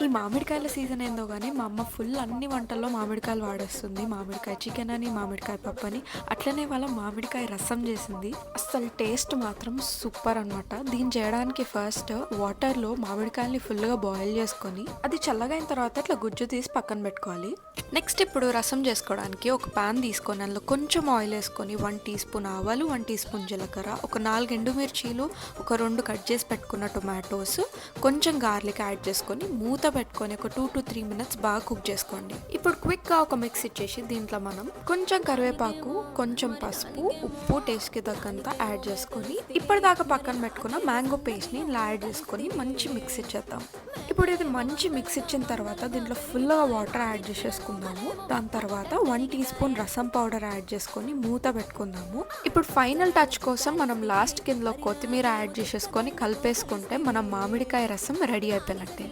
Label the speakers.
Speaker 1: ఈ మామిడికాయల సీజన్ ఏందో గానీ, మా అమ్మ ఫుల్ అన్ని వంటల్లో మామిడికాయలు వాడేస్తుంది. మామిడికాయ చికెన్ అని, మామిడికాయ పప్పు అని. అట్లనే ఇవాళ మామిడికాయ రసం చేసింది. అస్సలు టేస్ట్ మాత్రం సూపర్ అనమాట. దీన్ని చేయడానికి ఫస్ట్ వాటర్‌లో మామిడికాయల్ని ఫుల్‌గా బాయిల్ చేసుకొని, అది చల్లగా అయిన తర్వాత ఇట్లా గుజ్జు తీసి పక్కన పెట్టుకోవాలి. నెక్స్ట్ ఇప్పుడు రసం చేసుకోవడానికి ఒక పాన్ తీసుకొని, అందులో కొంచెం ఆయిల్ వేసుకొని 1 టీ స్పూన్ ఆవాలు, 1 టీ స్పూన్ జీలకర్ర, ఒక 4 ఎండుమిర్చీలు, ఒక 2 కట్ చేసి పెట్టుకున్న టొమాటోస్, కొంచెం గార్లిక్ యాడ్ చేసుకొని మూత పెట్టుకొని ఒక 2 to 3 మినిట్స్ బాగా కుక్ చేసుకోండి. ఇప్పుడు క్విక్గా ఒక మిక్స్ ఇచ్చేసి దీంట్లో మనం కొంచెం కరివేపాకు, కొంచెం పసుపు, ఉప్పు టేస్ట్కి తగ్గంత యాడ్ చేసుకొని ఇప్పటిదాకా పక్కన పెట్టుకున్న మ్యాంగో పేస్ట్ని ఇలా యాడ్ చేసుకొని మంచి మిక్స్ ఇచ్చేద్దాం. ఇప్పుడు ఇది మంచి మిక్స్ ఇచ్చిన తర్వాత దీంట్లో ఫుల్గా వాటర్ యాడ్ చేసేసుకుందాము. దాని తర్వాత 1 టీ స్పూన్ రసం పౌడర్ యాడ్ చేసుకొని మూత పెట్టుకుందాము. ఇప్పుడు ఫైనల్ టచ్ కోసం మనం లాస్ట్ కిందలో కొత్తిమీర యాడ్ చేసేసుకొని కలిపేసుకుంటే మన మామిడికాయ రసం రెడీ అయిపోయినట్టే.